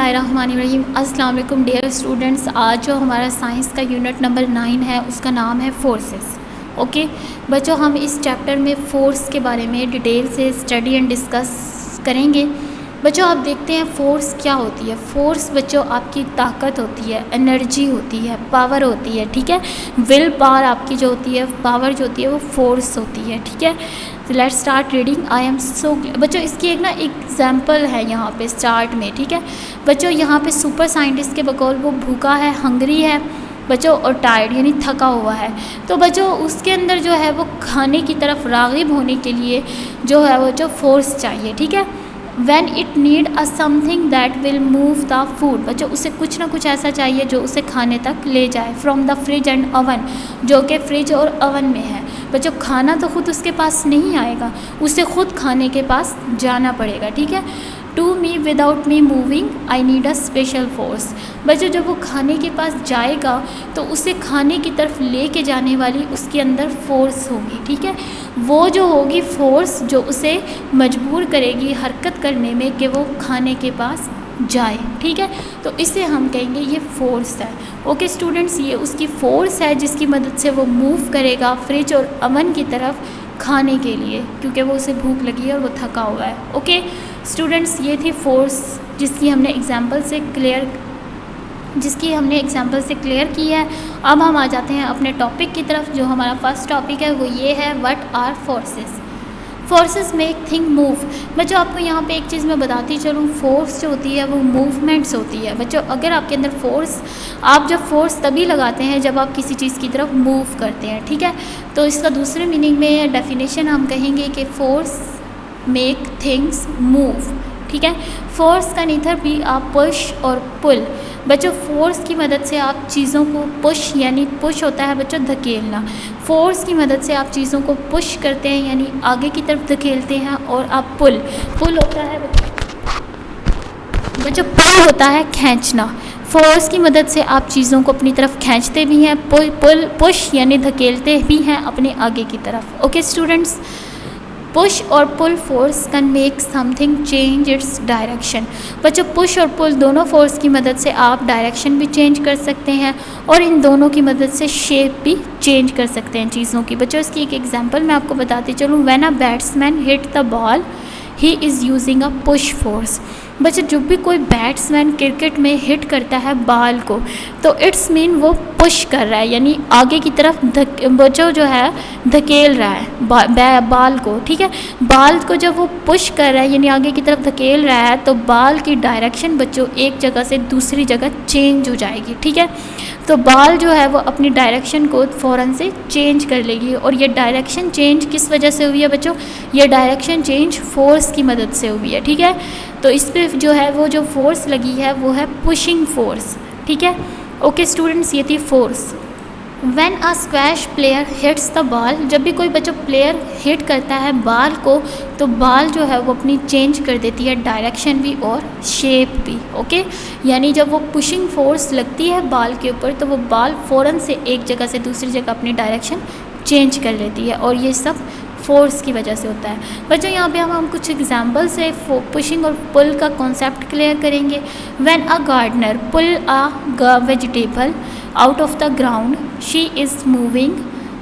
बिस्मिल्लाहिर्रहमानिर्रहीम। अस्सलाम वालेकुम डियर स्टूडेंट्स। आज जो हमारा साइंस का यूनिट नंबर 9 है उसका नाम है फोर्सेस। ओके बच्चों, हम इस चैप्टर में फोर्स के बारे में डिटेल से स्टडी एंड डिस्कस करेंगे। बच्चों आप देखते हैं फोर्स क्या होती है। फोर्स बच्चों आपकी ताकत होती है, एनर्जी होती है, पावर होती है। ठीक है, विल पावर आपकी जो होती है, पावर जो होती है वो फोर्स होती है। ठीक है, let's start reading. I am so बच्चों इसकी एक ना एग्जाम्पल है यहाँ पे स्टार्ट में। ठीक है बच्चों, यहाँ पे सुपर साइंटिस्ट के बकौल वो भूखा है, हंगरी है बच्चों और टायर्ड यानी थका हुआ है। तो बच्चों उसके अंदर जो है वो खाने की तरफ राग़िब होने के लिए जो है वो जो फोर्स चाहिए। ठीक है, when it need a something that will move the food, बच्चों उसे कुछ ना कुछ ऐसा चाहिए जो उसे खाने तक ले जाए। from the fridge and oven, जो कि फ्रिज और ओवन में है। बच्चों खाना तो खुद उसके पास नहीं आएगा, उसे खुद खाने के पास जाना पड़ेगा। ठीक है, to me without me moving I need a special force. बच्चों जब वो खाने के पास जाएगा तो उसे खाने की तरफ लेके जाने वाली उसके अंदर फोर्स होगी। ठीक है, वो जो होगी फोर्स जो उसे मजबूर करेगी हरकत करने में कि वो खाने के पास जाए। ठीक है, तो इसे हम कहेंगे ये फोर्स है। ओके स्टूडेंट्स, ये उसकी फोर्स है जिसकी मदद से वो मूव करेगा फ्रिज और ओवन की तरफ खाने के लिए, क्योंकि वो उसे भूख लगी है और वो थका हुआ है। ओके स्टूडेंट्स, ये थी फोर्स जिसकी हमने एग्जाम्पल से क्लियर की है। अब हम आ जाते हैं अपने टॉपिक की तरफ। जो हमारा फर्स्ट टॉपिक है वो ये है, what are forces. Forces make thing move. बच्चों आपको यहाँ पे एक चीज़ मैं बताती चलूँ, फोर्स जो होती है वो मूवमेंट्स होती है। बच्चों अगर आपके अंदर आप जब फोर्स तभी लगाते हैं जब आप किसी चीज़ की तरफ मूव करते हैं। ठीक है, तो इसका दूसरे मीनिंग में डेफिनेशन हम कहेंगे कि फोर्स मेक थिंग्स मूव। ठीक है, फोर्स का नीथर भी आप पुश और पुल। बच्चों फोर्स की मदद से आप चीज़ों को पुश, यानी पुश होता है बच्चों धकेलना। फोर्स की मदद से आप चीज़ों को पुश करते हैं यानी आगे की तरफ धकेलते हैं। और आप पुल होता है बच्चों पुल होता है खींचना। फोर्स की मदद से आप चीज़ों को अपनी तरफ खींचते भी हैं, पुश यानी धकेलते भी हैं अपने आगे की तरफ। ओके स्टूडेंट्स, पुश और pull force can make something change its direction. बच्चों पुश और पुल दोनों फोर्स की मदद से आप डायरेक्शन भी चेंज कर सकते हैं और इन दोनों की मदद से शेप भी चेंज कर सकते हैं चीज़ों की। बच्चों इसकी एक एग्जांपल मैं आपको बताती चलूँ। When a batsman hit the ball he is using a push force. बच्चों जब भी कोई बैट्समैन क्रिकेट में हिट करता है बॉल को तो इट्स मीन वो पुश कर रहा है, यानी आगे की तरफ बच्चों जो है धकेल रहा है बॉल को। ठीक है, बॉल को जब वो पुश कर रहा है यानी आगे की तरफ धकेल रहा है तो बॉल की डायरेक्शन बच्चों एक जगह से दूसरी जगह चेंज हो जाएगी। ठीक है, तो बॉल जो है वो अपनी डायरेक्शन को फ़ौरन से चेंज कर लेगी। और ये डायरेक्शन चेंज किस वजह से हुई है बच्चों? ये डायरेक्शन चेंज फोर्स की मदद से हुई है। ठीक है, तो इस पर जो है वो जो फोर्स लगी है वो है पुशिंग फोर्स। ठीक है, ओके स्टूडेंट्स, ये थी force. When a squash player hits the ball, जब भी कोई बच्चा प्लेयर हिट करता है बॉल को तो बॉल जो है वो अपनी चेंज कर देती है डायरेक्शन भी और शेप भी। ओके, यानी जब वो पुशिंग फोर्स लगती है बॉल के ऊपर तो वो बॉल फ़ौरन से एक जगह से दूसरी जगह अपनी डायरेक्शन चेंज कर लेती है और ये सब फोर्स की वजह से होता है। बच्चों यहाँ पे हम कुछ एग्जाम्पल से पुशिंग और पुल का कॉन्सेप्ट क्लियर करेंगे। When a gardener pull a vegetable out of the ground she is moving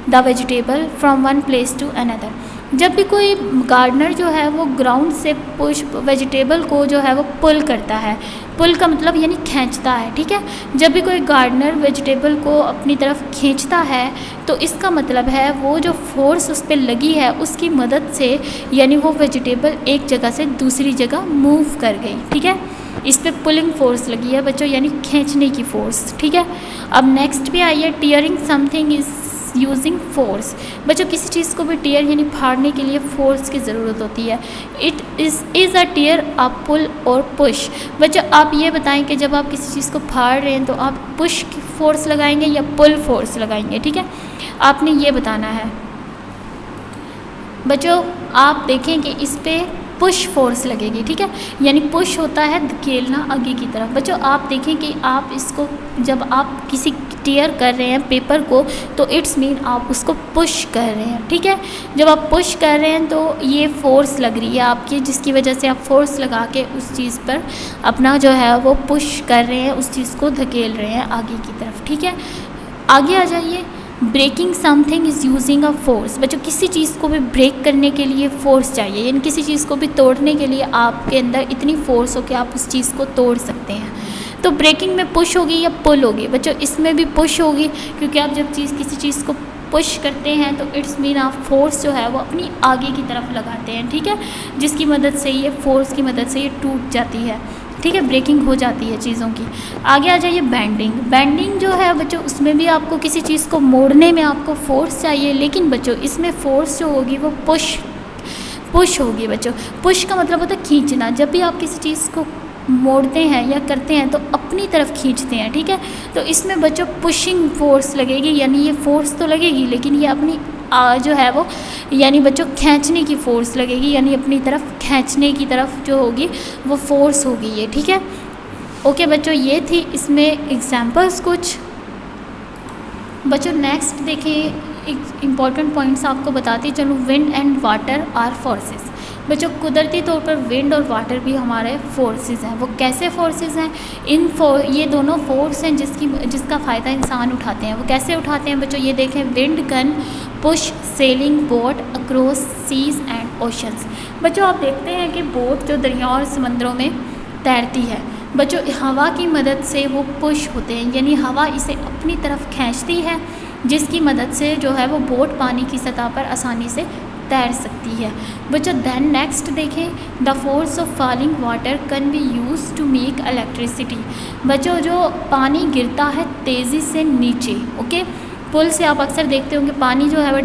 the vegetable from one place to another. जब भी कोई गार्डनर जो है वो ग्राउंड से वेजिटेबल को जो है वो पुल करता है, पुल का मतलब यानी खींचता है। ठीक है, जब भी कोई गार्डनर वेजिटेबल को अपनी तरफ खींचता है तो इसका मतलब है वो जो फोर्स उस पर लगी है उसकी मदद से यानी वो वेजिटेबल एक जगह से दूसरी जगह मूव कर गई। ठीक है, इस पे पुलिंग फोर्स लगी है बच्चों यानी खींचने की फोर्स। ठीक है, अब नेक्स्ट पे आइए, tearing something is using force. बच्चों किसी चीज़ को भी टीयर यानी फाड़ने के लिए फोर्स की ज़रूरत होती है। इट इज़ अ टीयर अ पुल और पुश। बच्चों आप ये बताएं कि जब आप किसी चीज़ को फाड़ रहे हैं तो आप पुश की फोर्स लगाएंगे या पुल फोर्स लगाएंगे? ठीक है, आपने ये बताना है। बच्चों आप देखें कि इस पे पुश फोर्स लगेगी, ठीक है। यानी पुश होता है धकेलना आगे की तरफ। बच्चों आप देखें कि आप इसको जब आप किसी टीयर कर रहे हैं पेपर को तो इट्स मीन आप उसको पुश कर रहे हैं, ठीक है। जब आप पुश कर रहे हैं तो ये फोर्स लग रही है आपकी, जिसकी वजह से आप फोर्स लगा के उस चीज़ पर अपना जो है वो पुश कर रहे हैं, उस चीज़ को धकेल रहे हैं आगे की तरफ, ठीक है। आगे आ जाइए। Breaking something is using a force. बच्चों किसी चीज़ को भी ब्रेक करने के लिए फोर्स चाहिए, यानी किसी चीज़ को भी तोड़ने के लिए आपके अंदर इतनी फोर्स हो कि आप उस चीज़ को तोड़ सकते हैं। तो ब्रेकिंग में पुश होगी या पुल होगी? बच्चों इसमें भी पुश होगी, क्योंकि आप जब किसी चीज़ को पुश करते हैं तो इट्स मीन आप फोर्स जो है वो अपनी आगे की तरफ लगाते हैं, ठीक है, जिसकी मदद से ये फोर्स की मदद से ये टूट जाती है, ठीक है, ब्रेकिंग हो जाती है चीज़ों की। आगे आ जाइए बेंडिंग। बेंडिंग जो है बच्चों उसमें भी आपको किसी चीज़ को मोड़ने में आपको फोर्स चाहिए, लेकिन बच्चों इसमें फोर्स जो होगी वो पुश होगी। बच्चों पुश का मतलब होता है खींचना। जब भी आप किसी चीज़ को मोड़ते हैं या करते हैं तो अपनी तरफ खींचते हैं, ठीक है। तो इसमें बच्चों पुशिंग फोर्स लगेगी, यानी ये फोर्स तो लगेगी लेकिन ये अपनी जो है वो यानी बच्चों खींचने की फ़ोर्स लगेगी, यानी अपनी तरफ खींचने की तरफ जो होगी वो फोर्स होगी ये, ठीक है। ओके बच्चों ये थी इसमें एग्जांपल्स कुछ। बच्चों नेक्स्ट देखें, एक इम्पॉर्टेंट पॉइंट्स आपको बताती चलूँ। Wind and water are forces. बच्चों कुदरती तौर पर विंड और वाटर भी हमारे फोर्सेस हैं। वो कैसे फोर्सेस हैं? ये दोनों फोर्स हैं जिसका फ़ायदा इंसान उठाते हैं। वो कैसे उठाते हैं बच्चों? ये देखें, wind can push sailing boat across seas and oceans. बच्चों आप देखते हैं कि बोट जो दरियाओं और समंदरों में तैरती है, बच्चों हवा की मदद से वो पुश होते हैं, यानी हवा इसे अपनी तरफ खींचती है, जिसकी मदद से जो है वो बोट पानी की सतह पर आसानी से तैर सकती है। बच्चों देन नेक्स्ट देखें, the force of falling water can be use to make electricity. बच्चों जो पानी गिरता है तेज़ी से नीचे, ओके, पुल से आप अक्सर देखते होंगे पानी जो है वो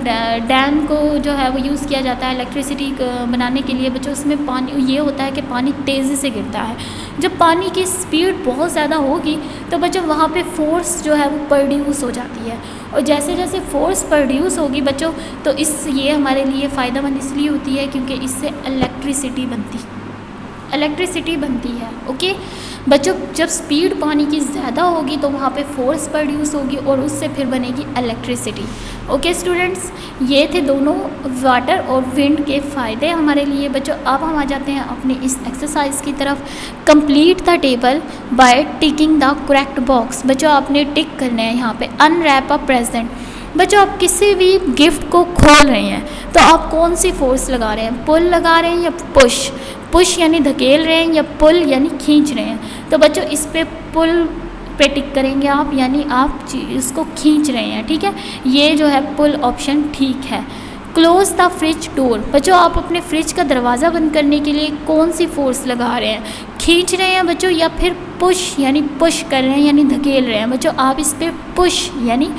डैम को जो है वो यूज़ किया जाता है इलेक्ट्रिसिटी बनाने के लिए। बच्चों उसमें पानी ये होता है कि पानी तेज़ी से गिरता है। जब पानी की स्पीड बहुत ज़्यादा होगी तो बच्चों वहाँ पे फोर्स जो है वो प्रोड्यूस हो जाती है, और जैसे जैसे फोर्स प्रोड्यूस होगी बच्चों तो ये हमारे लिए फ़ायदेमंद इसलिए होती है क्योंकि इससे इलेक्ट्रिसिटी बनती है, ओके। बच्चों जब स्पीड पानी की ज़्यादा होगी तो वहाँ पे फोर्स प्रोड्यूस होगी और उससे फिर बनेगी इलेक्ट्रिसिटी। ओके स्टूडेंट्स, ये थे दोनों वाटर और विंड के फ़ायदे हमारे लिए। बच्चों अब हम आ जाते हैं अपनी इस एक्सरसाइज की तरफ। Complete the table by ticking the correct box. बच्चों आपने टिक करना है यहाँ पे। Unwrap a present. बच्चों आप किसी भी गिफ्ट को खोल रहे हैं तो आप कौन सी फोर्स लगा रहे हैं? पुल लगा रहे हैं या पुश यानी धकेल रहे हैं, या पुल यानी खींच रहे हैं? तो बच्चों इस पे पुल पे टिक करेंगे आप, यानी आप इसको खींच रहे हैं, ठीक है। ये जो है पुल ऑप्शन ठीक है। Close the fridge door. बच्चों आप अपने फ्रिज का दरवाज़ा बंद करने के लिए कौन सी फोर्स लगा रहे हैं? खींच रहे हैं बच्चों, या फिर पुश यानी पुश कर रहे हैं यानी धकेल रहे हैं? बच्चों आप इस पर पुश यानी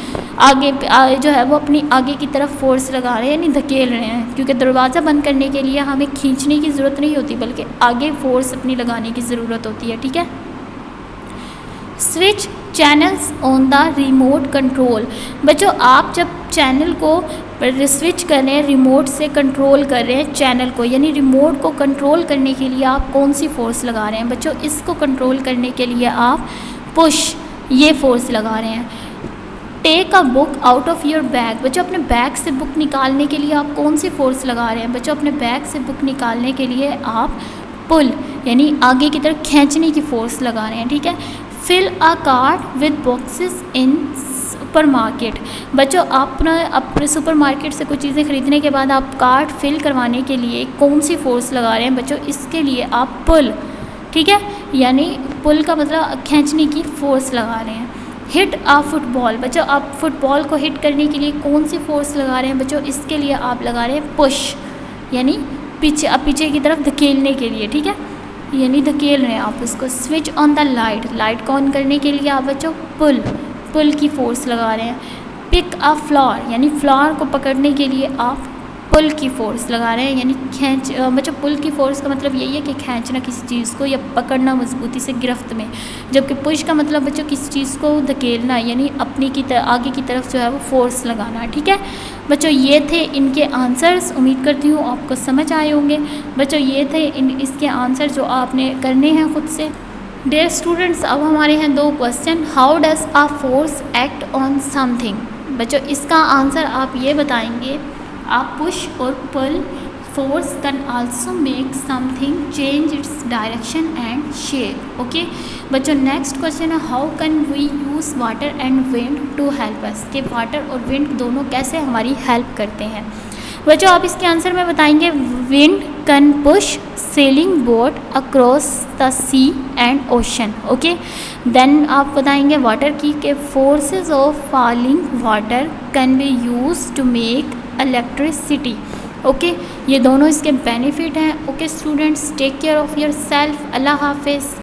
आगे जो है वो अपनी आगे की तरफ फोर्स लगा रहे हैं यानी धकेल रहे हैं, क्योंकि दरवाज़ा बंद करने के लिए हमें खींचने की ज़रूरत नहीं होती बल्कि आगे फोर्स अपनी लगाने की ज़रूरत होती है, ठीक है। Switch channels on the remote control. बच्चों आप जब चैनल को स्विच कर रहे हैं, रिमोट से कंट्रोल कर रहे हैं चैनल को, यानी रिमोट को कंट्रोल करने के लिए आप कौन सी फोर्स लगा रहे हैं? बच्चों इसको कंट्रोल करने के लिए आप पुश ये फोर्स लगा रहे हैं। Take a book out of your bag. बच्चों अपने बैग से बुक निकालने के लिए आप कौन सी फोर्स लगा रहे हैं? बच्चों अपने बैग से बुक निकालने के लिए आप पुल यानी आगे की तरफ खींचने की फोर्स लगा रहे हैं, ठीक है। Fill a cart with boxes in supermarket. बच्चों आप अपने सुपर मार्केट से कुछ चीज़ें ख़रीदने के बाद आप कार्ट फिल करवाने के लिए कौन सी फोर्स लगा रहे हैं? बच्चों इसके लिए आप पुल, ठीक है, यानी पुल का मतलब खींचने की फोर्स लगा रहे हैं। हिट आ फुटबॉल। बच्चों आप फुटबॉल को हिट करने के लिए कौन सी फोर्स लगा रहे हैं? बच्चों इसके लिए आप लगा रहे हैं पुश यानी पीछे की तरफ धकेलने के लिए, ठीक है, यानी धकेल रहे हैं आप उसको। स्विच ऑन द लाइट को ऑन करने के लिए आप बच्चों पुल की फोर्स लगा रहे हैं। पिक अ फ्लावर यानी फ्लावर को पकड़ने के लिए आप पुल की फोर्स लगा रहे हैं, यानी खींच बच्चों पुल की फोर्स का मतलब यही है कि खींचना किसी चीज़ को या पकड़ना मजबूती से गिरफ्त में, जबकि पुश का मतलब बच्चों किसी चीज़ को धकेलना यानी अपनी आगे की तरफ जो है वो फोर्स लगाना। ठीक है बच्चों, ये थे इनके आंसर्स। उम्मीद करती हूँ आपको समझ आए होंगे। बच्चों ये थे इसके आंसर जो आपने करने हैं खुद से। डियर स्टूडेंट्स, अब हमारे हैं 2 question. How does a force act on something? बच्चों इसका आंसर आप ये बताएंगे। आप पुश और पुल force can also make something change its direction and shape. Okay बच्चों, नेक्स्ट क्वेश्चन है how can we use water and wind to help us? कि वाटर और विंड दोनों कैसे हमारी हेल्प करते हैं। बच्चों आप इसके आंसर में बताएंगे wind can push sailing boat across the sea and ocean. Okay then आप बताएंगे वाटर की के forces of falling water can be use to make electricity. Okay ये दोनों इसके बेनिफिट हैं। Okay students, take care of your self. अल्लाह हाफिज़।